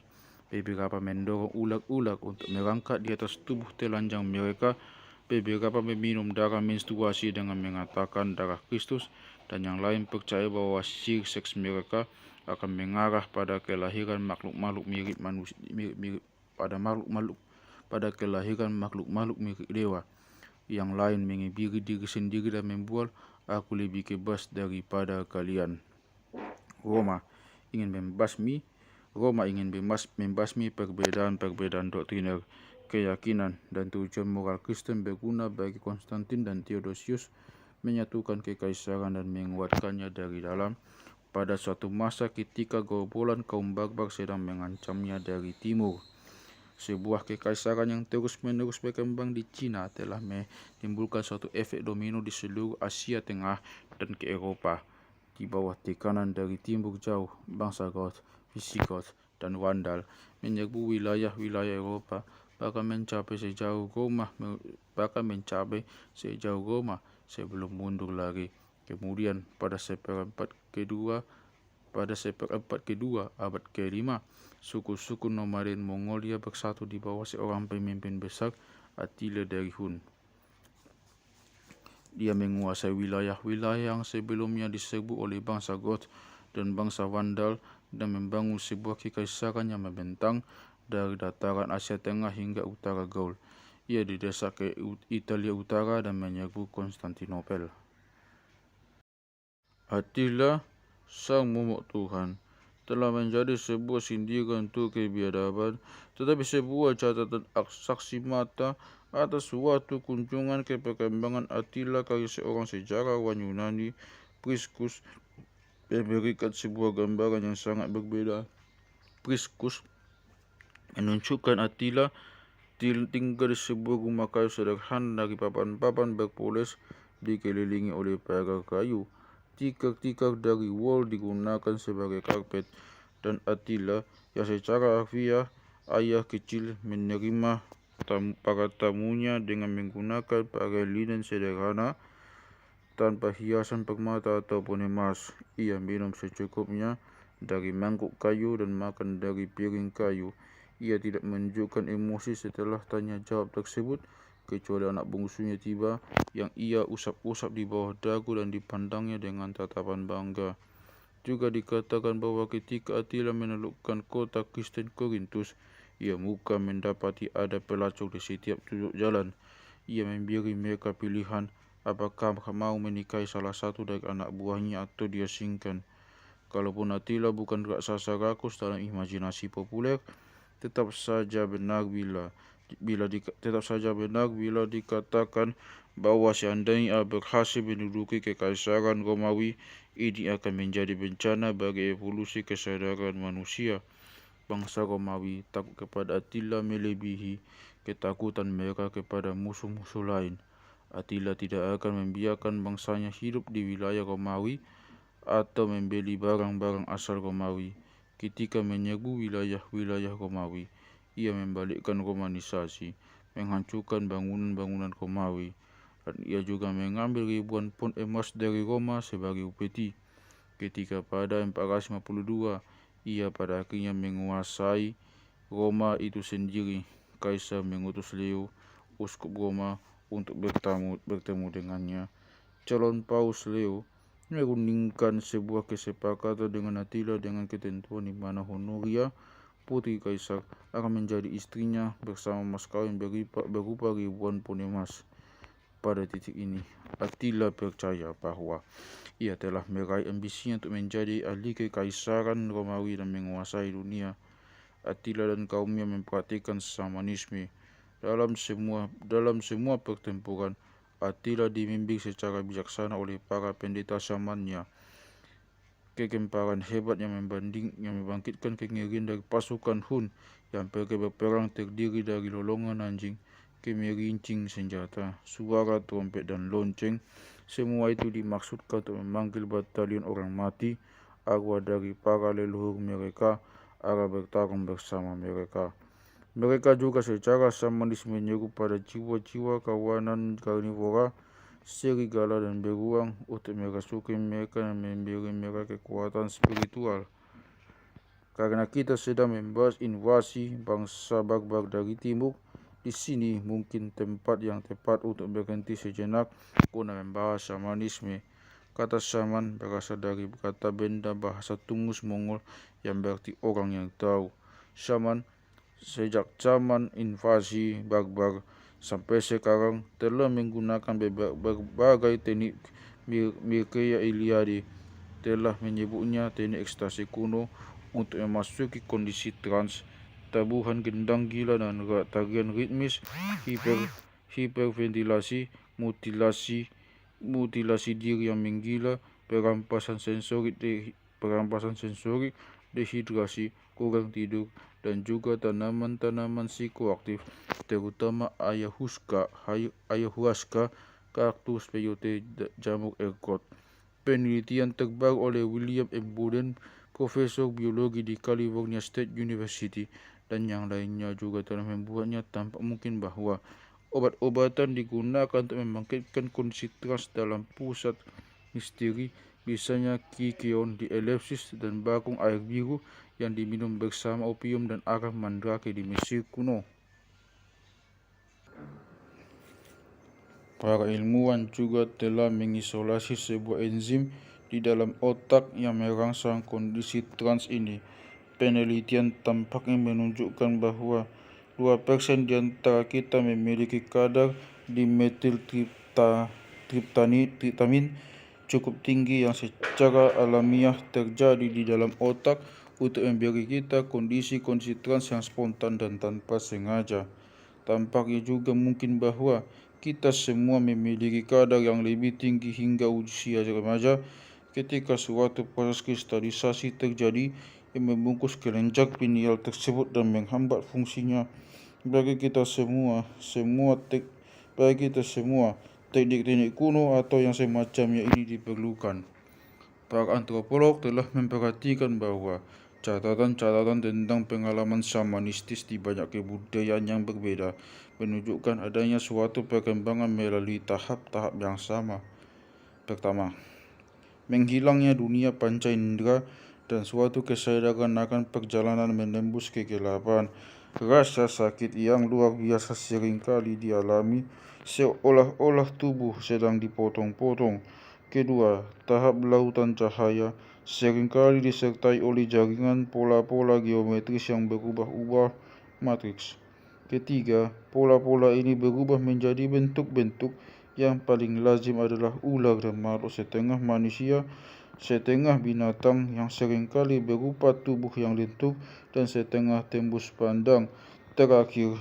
Beberapa mendorong ulat-ulat untuk merangkak di atas tubuh telanjang mereka. Beberapa meminum darah menstruasi dengan mengatakan darah Kristus, dan yang lain percaya bahwa sihir seks mereka akan mengarah pada kelahiran makhluk-makhluk mirip dewa. Yang lain mengibiri diri sendiri dan membual, "Aku lebih bebas daripada kalian." Roma ingin membasmi perbedaan-perbedaan doktriner keyakinan dan tujuan moral Kristen berguna bagi Konstantin dan Theodosius menyatukan kekaisaran dan menguatkannya dari dalam pada suatu masa ketika gerombolan kaum barbar sedang mengancamnya dari timur. Sebuah kekaisaran yang terus-menerus berkembang di Cina telah menimbulkan suatu efek domino di seluruh Asia Tengah dan ke Eropa. Di bawah tekanan dari timur jauh, bangsa Goth, Visigoth, dan Wandal menyerbu wilayah-wilayah Eropa, bahkan mencapai sejauh Roma sebelum mundur lagi. Kemudian pada seperempat kedua abad ke-5, suku-suku nomaden Mongolia bersatu di bawah seorang pemimpin besar, Attila dari Hun. Dia menguasai wilayah-wilayah yang sebelumnya diserbu oleh bangsa Goth dan bangsa Wandal dan membangun sebuah kekaisaran yang membentang dari dataran Asia Tengah hingga utara Gaul. Ia didesak ke Italia Utara dan menyerbu Konstantinopel. Attila, sang momok Tuhan, telah menjadi sebuah sindiran untuk kebiadaban, tetapi sebuah catatan saksi mata atas suatu kunjungan ke perkembangan Attila karya seorang sejarawan Yunani, Priscus, memberikan sebuah gambaran yang sangat berbeda. Priscus menunjukkan Attila tinggal di sebuah rumah kayu sederhana dari papan-papan berpoles dikelilingi oleh pagar kayu. Tikar-tikar dari wol digunakan sebagai karpet, dan Attila yang secara harfiah ayah kecil menerima para tamunya dengan menggunakan pakaian linen sederhana tanpa hiasan permata ataupun emas. Ia minum secukupnya dari mangkuk kayu dan makan dari piring kayu. Ia tidak menunjukkan emosi setelah tanya jawab tersebut, kecuali anak bungsunya tiba, yang ia usap-usap di bawah dagu dan dipandangnya dengan tatapan bangga. Juga dikatakan bahwa ketika Attila menaklukkan kota Kristen Korintus, ia muka mendapati ada pelacur di setiap sudut jalan. Ia memberi mereka pilihan apakah mau menikahi salah satu dari anak buahnya atau diasingkan. Kalaupun Attila bukan raksasa rakus dalam imajinasi populer, tetap saja benar bila dikatakan bahwa seandainya berhasil menduduki kekaisaran Romawi, ini akan menjadi bencana bagi evolusi kesadaran manusia. Bangsa Romawi takut kepada Attila melebihi ketakutan mereka kepada musuh-musuh lain. Attila tidak akan membiarkan bangsanya hidup di wilayah Romawi atau membeli barang-barang asal Romawi. Ketika menyerbu wilayah-wilayah Romawi, ia membalikkan romanisasi, menghancurkan bangunan-bangunan Romawi, dan ia juga mengambil ribuan pon emas dari Roma sebagai upeti. Ketika pada 452, ia pada akhirnya menguasai Roma itu sendiri. Kaisar mengutus Leo, uskup Roma, untuk bertemu dengannya. Calon Paus Leo merundingkan sebuah kesepakatan dengan Attila dengan ketentuan di mana Honoria, putri kaisar, akan menjadi istrinya bersama mas kawin berupa ribuan pon emas. Pada titik ini, Attila percaya bahwa ia telah meraih ambisinya untuk menjadi ahli kekaisaran Romawi dan menguasai dunia. Attila dan kaumnya mempraktikkan Shamanisme. Dalam semua pertempuran, Attila dibimbing secara bijaksana oleh para pendeta Shamannya. Kegemparan hebat yang membangkitkan kengerian dari pasukan Hun yang pergi berperang terdiri dari lolongan anjing, kemerincing senjata, suara trompet dan lonceng. Semua itu dimaksudkan untuk memanggil batalion orang mati, arwah dari para leluhur mereka, agar bertarung bersama mereka. Mereka juga secara samanis menyeru pada jiwa-jiwa kawanan karnivora, serigala dan beruang untuk merasuki mereka dan memberi mereka kekuatan spiritual. Karena kita sedang membahas invasi bangsa barbar dari timur, di sini mungkin tempat yang tepat untuk berhenti sejenak guna membahas Shamanisme. Kata Shaman berasal dari kata benda bahasa Tungus Mongol yang berarti orang yang tahu. Shaman sejak zaman invasi barbar sampai sekarang telah menggunakan berbagai teknik. Mircea Eliade telah menyebutnya teknik ekstasi kuno untuk memasuki kondisi trans tabuhan gendang gila dan tarian ritmis, hiperventilasi, mutilasi diri yang menggila, perampasan sensorik, dehidrasi, kurang tidur, dan juga tanaman-tanaman psikoaktif, terutama ayahuasca, kaktus, peyote, jamur ergot. Penelitian terbaru oleh William M. Borden, profesor biologi di California State University, dan yang lainnya juga telah membuatnya tampak mungkin bahwa obat-obatan digunakan untuk membangkitkan kondisi trans dalam pusat misteri, misalnya kikion di elipsis dan bakung air biru yang diminum bersama opium dan arah mandrake di Mesir kuno. Para ilmuwan juga telah mengisolasi sebuah enzim di dalam otak yang merangsang kondisi trans ini. Penelitian tampaknya menunjukkan bahwa 2% di antara kita memiliki kadar dimetiltriptamin cukup tinggi yang secara alamiah terjadi di dalam otak untuk memberi kita kondisi-kondisi trans yang spontan dan tanpa sengaja. Tampaknya juga mungkin bahwa kita semua memiliki kadar yang lebih tinggi hingga usia remaja ketika suatu proses kristalisasi terjadi yang membungkus kelenjar pineal tersebut dan menghambat fungsinya. Bagi kita semua, teknik-teknik kuno atau yang semacamnya ini diperlukan. Para antropolog telah memperhatikan bahwa catatan-catatan tentang pengalaman shamanistis di banyak kebudayaan yang berbeda menunjukkan adanya suatu perkembangan melalui tahap-tahap yang sama. Pertama, menghilangnya dunia panca indera dan suatu kesadaran akan perjalanan menembus kegelapan. Rasa sakit yang luar biasa seringkali dialami seolah-olah tubuh sedang dipotong-potong. Kedua, tahap lautan cahaya seringkali disertai oleh jaringan pola-pola geometris yang berubah-ubah matriks. Ketiga, pola-pola ini berubah menjadi bentuk-bentuk yang paling lazim adalah ular dan makhluk setengah manusia, setengah binatang yang seringkali berupa tubuh yang lentur dan setengah tembus pandang. Terakhir,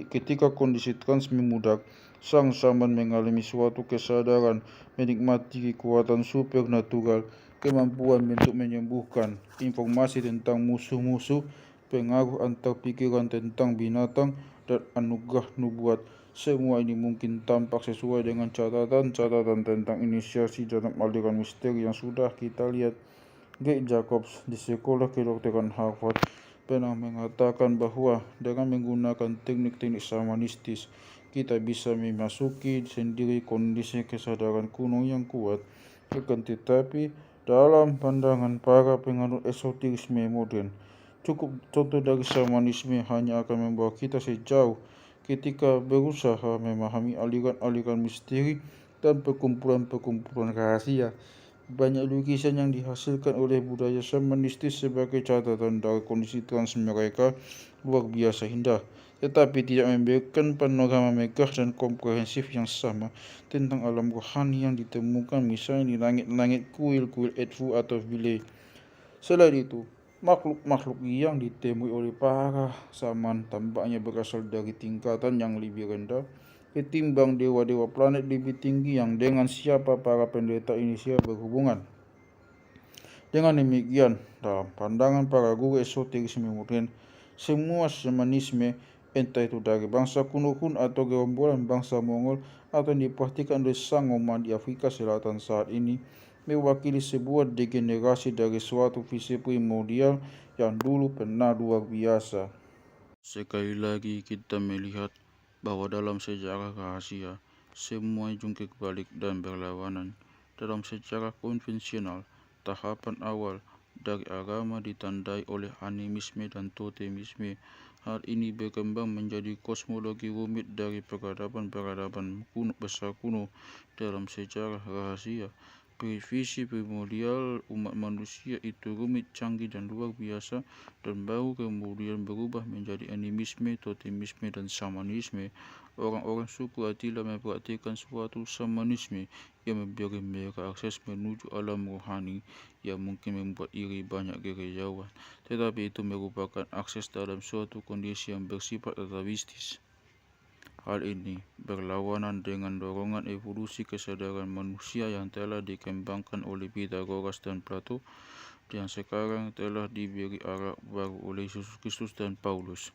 ketika kondisi trans memudar, sang shaman mengalami suatu kesadaran, menikmati kekuatan supernatural, kemampuan untuk menyembuhkan informasi tentang musuh-musuh, pengaruh antar pikiran tentang binatang, dan anugerah nubuat. Semua ini mungkin tampak sesuai dengan catatan-catatan tentang inisiasi dalam aliran misteri yang sudah kita lihat. Greg Jacobs di Sekolah Kedokteran Harvard pernah mengatakan bahwa dengan menggunakan teknik-teknik shamanistis, kita bisa memasuki sendiri kondisi kesadaran kuno yang kuat. Akan tetapi, dalam pandangan para penganut esoterisme modern, cukup contoh dari shamanisme hanya akan membawa kita sejauh ketika berusaha memahami aliran-aliran misteri dan perkumpulan-perkumpulan rahasia. Banyak lukisan yang dihasilkan oleh budaya shamanistis sebagai catatan dari kondisi trans mereka luar biasa indah, tetapi tidak memberikan panorama megah dan komprehensif yang sama tentang alam rohani yang ditemukan misalnya di langit-langit kuil-kuil Edfu atau Philae. Selain itu, makhluk-makhluk yang ditemui oleh para shaman tampaknya berasal dari tingkatan yang lebih rendah ketimbang dewa-dewa planet lebih tinggi yang dengan siapa para pendeta inisial berhubungan. Dengan demikian, dalam pandangan para guru esoterisme modern, semua shamanisme, entah itu dari bangsa kuno pun atau gerombolan bangsa Mongol atau yang diperhatikan oleh Sangoma di Afrika Selatan saat ini, mewakili sebuah degenerasi dari suatu visi primordial yang dulu pernah luar biasa. Sekali lagi kita melihat bahwa dalam sejarah rahasia, semua jungkir balik dan berlawanan. Dalam sejarah konvensional, tahapan awal dari agama ditandai oleh animisme dan totemisme. Hal ini berkembang menjadi kosmologi rumit dari peradaban-peradaban besar kuno dalam sejarah rahasia. Visi primordial umat manusia itu rumit, canggih, dan luar biasa, dan baru kemudian berubah menjadi animisme, totemisme, dan shamanisme. Orang-orang suku Attila mempraktikkan suatu shamanisme yang memberi mereka akses menuju alam rohani yang mungkin membuat iri banyak gerejawan, tetapi itu merupakan akses dalam suatu kondisi yang bersifat atavistis. Hal ini berlawanan dengan dorongan evolusi kesadaran manusia yang telah dikembangkan oleh Pythagoras dan Plato, yang sekarang telah diberi arah baru oleh Yesus Kristus dan Paulus.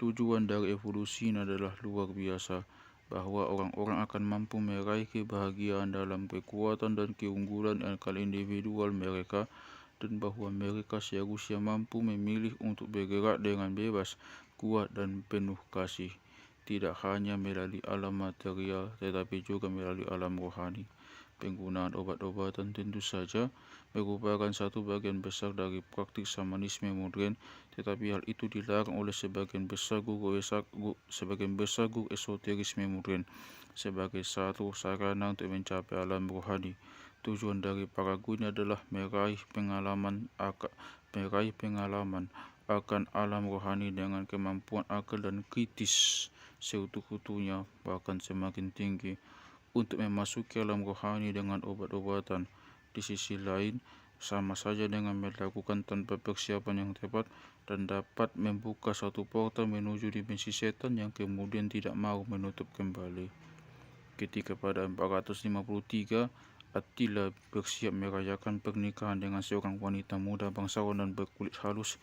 Tujuan dari evolusi ini adalah luar biasa, bahwa orang-orang akan mampu meraih kebahagiaan dalam kekuatan dan keunggulan akal individual mereka, dan bahwa mereka seharusnya mampu memilih untuk bergerak dengan bebas, kuat, dan penuh kasih, tidak hanya melalui alam material, tetapi juga melalui alam rohani. Penggunaan obat-obatan tentu saja merupakan satu bagian besar dari praktik shamanisme modern, tetapi hal itu dilarang oleh sebagian besar guru esoterisme modern sebagai satu sarana untuk mencapai alam rohani. Tujuan dari para guru adalah meraih pengalaman akan alam rohani dengan kemampuan akal dan kritis seutuh-utuhnya, bahkan semakin tinggi, untuk memasuki alam rohani dengan obat-obatan. Di sisi lain, sama saja dengan melakukan tanpa persiapan yang tepat, dan dapat membuka suatu portal menuju dimensi setan yang kemudian tidak mau menutup kembali. Ketika pada 453 Attila bersiap merayakan pernikahan dengan seorang wanita muda bangsawan dan berkulit halus,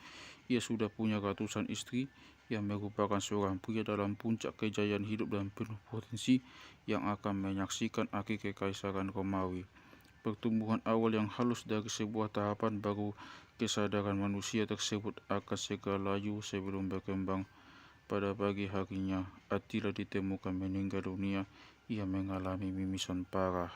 ia sudah punya ratusan istri, yang merupakan seorang pria dalam puncak kejayaan hidup dan penuh potensi yang akan menyaksikan akhir kekaisaran Romawi. Pertumbuhan awal yang halus dari sebuah tahapan baru kesadaran manusia tersebut akan segera layu sebelum berkembang. Pada pagi harinya, Attila ditemukan meninggal dunia. Ia mengalami mimisan parah.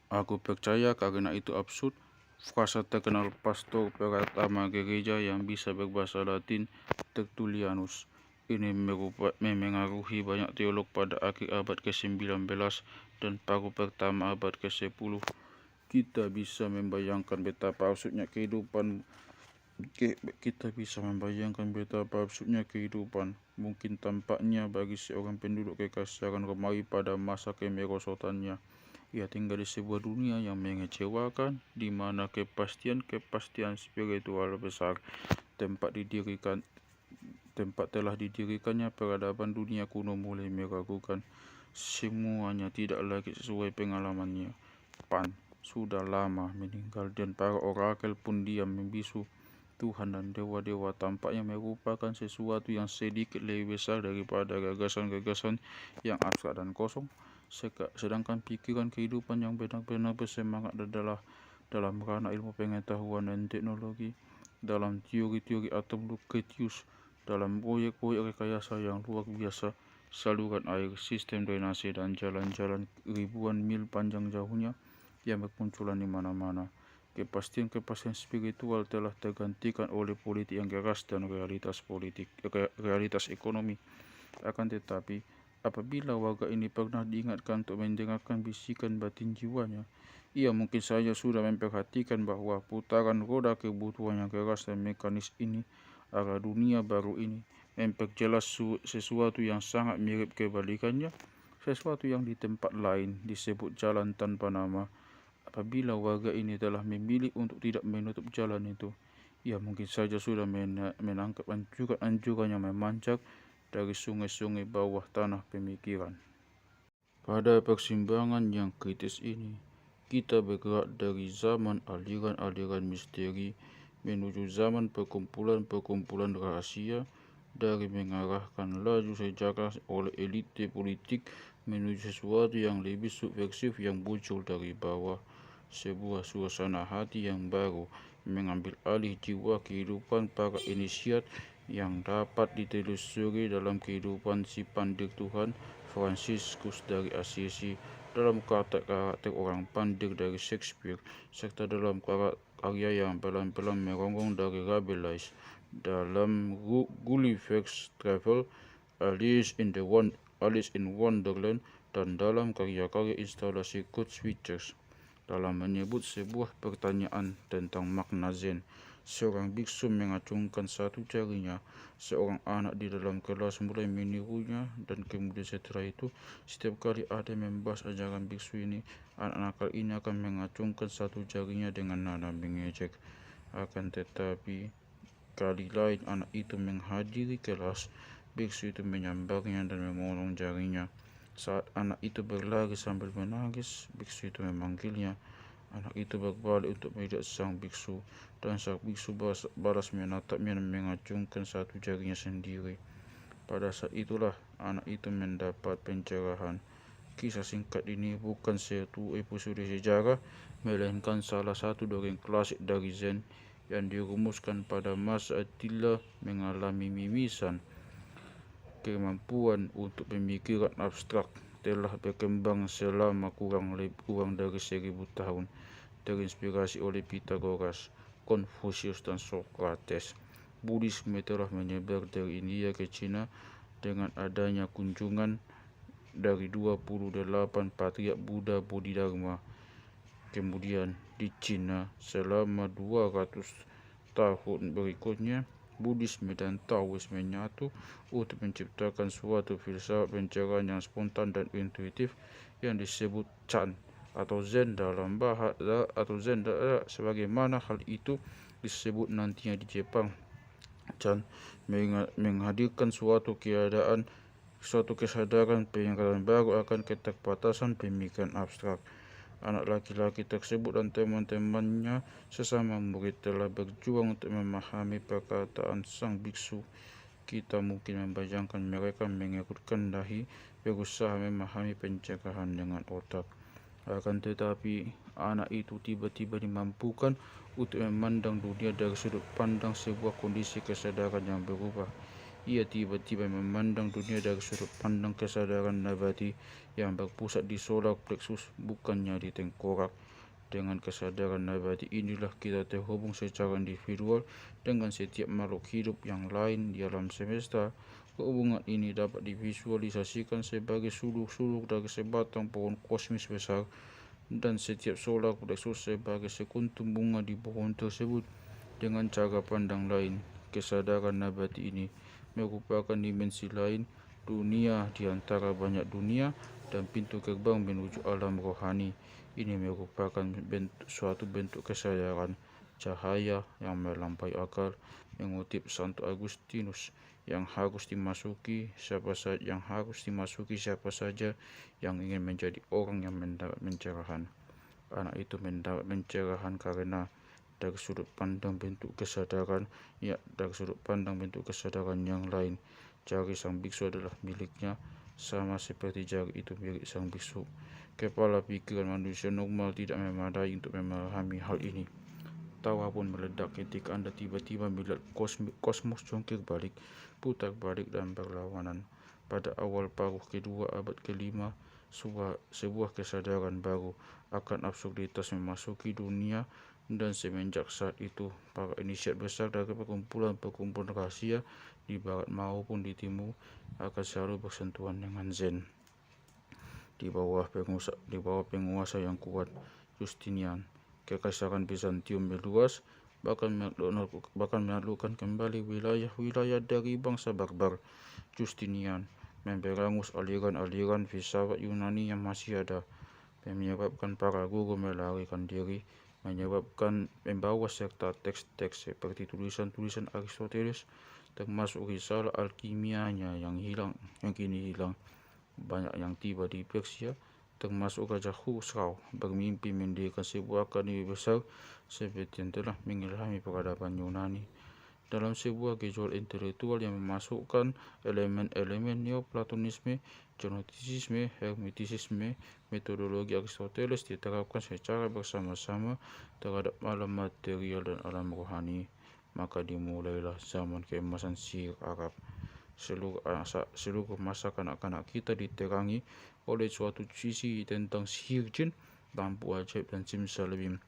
Aku percaya karena itu absurd, frasa terkenal pastor pertama gereja yang bisa berbahasa Latin, Tertullianus, ini memengaruhi banyak teolog pada akhir abad ke-19 dan paruh pertama abad ke-10. Kita bisa membayangkan betapa absurdnya kehidupan mungkin tampaknya bagi seorang penduduk kekaisaran Romawi pada masa kemerosotannya. Ia tinggal di sebuah dunia yang mengecewakan, di mana kepastian spiritual besar tempat telah didirikannya peradaban dunia kuno mulai meragukan. Semuanya tidak lagi sesuai pengalamannya. Pan sudah lama meninggal, dan para orakel pun diam membisu. Tuhan dan dewa-dewa tampaknya merupakan sesuatu yang sedikit lebih besar daripada gagasan-gagasan yang abstrak dan kosong. Sedangkan pikiran kehidupan yang benar-benar bersemangat adalah dalam ranah ilmu pengetahuan dan teknologi, dalam teori-teori atom Lucretius, dalam proyek-proyek rekayasa yang luar biasa, saluran air, sistem drainase, dan jalan-jalan ribuan mil panjang jauhnya yang bermunculan di mana-mana. Kepastian spiritual telah tergantikan oleh politik yang keras dan realitas ekonomi. Akan tetapi, apabila warga ini pernah diingatkan untuk mendengarkan bisikan batin jiwanya, ia mungkin saja sudah memperhatikan bahwa putaran roda kebutuhan yang keras dan mekanis ini, arah dunia baru ini, memperjelas sesuatu yang sangat mirip kebalikannya, sesuatu yang di tempat lain disebut jalan tanpa nama. Apabila warga ini telah memilih untuk tidak menutup jalan itu, ia mungkin saja sudah menangkap anjuran yang memancar dari sungai-sungai bawah tanah pemikiran. Pada persimpangan yang kritis ini, kita bergerak dari zaman aliran-aliran misteri menuju zaman perkumpulan rahasia, dari mengarahkan laju sejarah oleh elite politik menuju sesuatu yang lebih subversif yang muncul dari bawah. Sebuah suasana hati yang baru mengambil alih jiwa kehidupan para inisiat yang dapat ditelusuri dalam kehidupan si pandir Tuhan Franciscus dari Assisi, dalam karakter orang pandir dari Shakespeare, serta dalam karya yang pelan-pelan merongrong dari Rabelais, dalam Gulliver's Travel, Alice in Wonderland, dan dalam karya-karya instalasi Code Switchers. Dalam menyebut sebuah pertanyaan tentang makna Zen, Seorang biksu mengacungkan satu jarinya. Seorang anak di dalam kelas mulai menirunya, dan kemudian setelah itu, setiap kali ada yang membahas ajaran biksu ini, anak nakal ini akan mengacungkan satu jarinya dengan nada mengejek. Akan tetapi, kali lain anak itu menghadiri kelas, biksu itu menyambarnya dan memotong jarinya. Saat anak itu berlari sambil menangis, biksu itu memanggilnya. Anak itu berbalik untuk melihat sang biksu, dan sang biksu balas menatapnya dan mengacungkan satu jarinya sendiri. Pada saat itulah anak itu mendapat pencerahan. Kisah singkat ini bukan suatu episode sejarah, melainkan salah satu dongeng klasik dari Zen yang dirumuskan pada masa Attila mengalami mimisan. Kemampuan untuk pemikiran abstrak telah berkembang selama kurang dari 1000 tahun, terinspirasi oleh Pythagoras, Konfusius, dan Socrates. Buddhisme telah menyebar dari India ke Cina dengan adanya kunjungan dari 28 patriark Buddha Bodhidharma. Kemudian di Cina selama 200 tahun berikutnya, Buddhisme dan Taoisme menyatu untuk menciptakan suatu filsafat pencerahan yang spontan dan intuitif yang disebut Chan atau Zen dalam bahasa atau Zen sebagaimana hal itu disebut nantinya di Jepang. Chan menghadirkan suatu kesadaran peningkatan baru akan keterbatasan pemikiran abstrak. Anak laki-laki tersebut dan teman-temannya sesama murid telah berjuang untuk memahami perkataan sang biksu. Kita mungkin membayangkan mereka mengerutkan dahi, berusaha memahami pencerahan dengan otak. Akan tetapi, anak itu tiba-tiba dimampukan untuk memandang dunia dari sudut pandang sebuah kondisi kesadaran yang berubah. Ia tiba-tiba memandang dunia dari sudut pandang kesadaran nabati yang berpusat di solar plexus, bukannya di tengkorak. Dengan kesadaran nabati inilah kita terhubung secara individual dengan setiap makhluk hidup yang lain di alam semesta. Hubungan ini dapat divisualisasikan sebagai suluk-suluk dari sebatang pohon kosmis besar, dan setiap solar plexus sebagai sekuntum bunga di pohon tersebut. Dengan cara pandang lain, kesadaran nabati ini merupakan dimensi lain, dunia di antara banyak dunia, dan pintu gerbang menuju alam rohani. Ini merupakan suatu bentuk kesadaran cahaya yang melampaui akal, mengutip Santo Agustinus, yang harus dimasuki siapa saja yang ingin menjadi orang yang mendapat pencerahan. Anak itu mendapat pencerahan karena dari sudut pandang bentuk kesadaran yang lain. Jari sang biksu adalah miliknya, sama seperti jari itu milik sang biksu. Kepala pikiran manusia normal tidak memadai untuk memahami hal ini. Tawa pun meledak ketika Anda tiba-tiba melihat kosmos jongkir balik, putar balik, dan berlawanan. Pada awal paruh kedua abad ke-5, sebuah kesadaran baru akan absurditas memasuki dunia, dan semenjak saat itu, para inisiat besar dari perkumpulan rahasia di barat maupun di timur akan selalu bersentuhan dengan Zen. Di bawah penguasa yang kuat, Justinian, Kekaisaran Bizantium meluas, bahkan menaklukkan kembali wilayah-wilayah dari bangsa barbar. Justinian memberangus aliran-aliran filsafat Yunani yang masih ada, menyebabkan para guru melarikan diri, membawa serta teks-teks seperti tulisan-tulisan Aristoteles, termasuk risalah alkimianya yang kini hilang. Banyak yang tiba di Persia, termasuk Raja Khusrau, bermimpi mendirikan sebuah akademi besar seperti yang telah mengilhami peradaban Yunani. Dalam sebuah gejolak intelektual yang memasukkan elemen-elemen neoplatonisme, gnostisisme, hermetisisme, metodologi Aristoteles diterapkan secara bersama-sama terhadap alam material dan alam rohani, maka dimulailah zaman keemasan sihir Arab. Seluruh masa kanak-kanak kita diterangi oleh suatu sisi tentang sihir jin, lampu ajaib, dan simsalabim.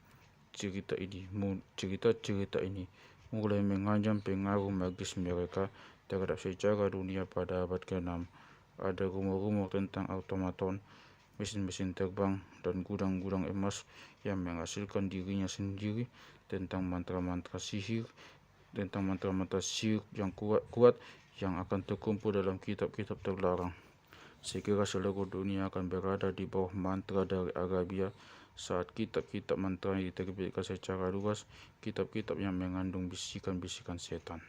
Cerita-cerita ini mulai mengancam pengaruh magis mereka terhadap sejarah dunia pada abad ke-6. Ada rumor-rumor tentang automaton, mesin-mesin terbang, dan gudang-gudang emas yang menghasilkan dirinya sendiri, tentang mantra-mantra sihir, tentang mantra-mantra sihir yang kuat-kuat yang akan terkumpul dalam kitab-kitab terlarang. Saya kira seluruh dunia akan berada di bawah mantra dari Arabia saat kitab-kitab mantra yang diterbitkan secara luas, kitab-kitab yang mengandung bisikan-bisikan setan.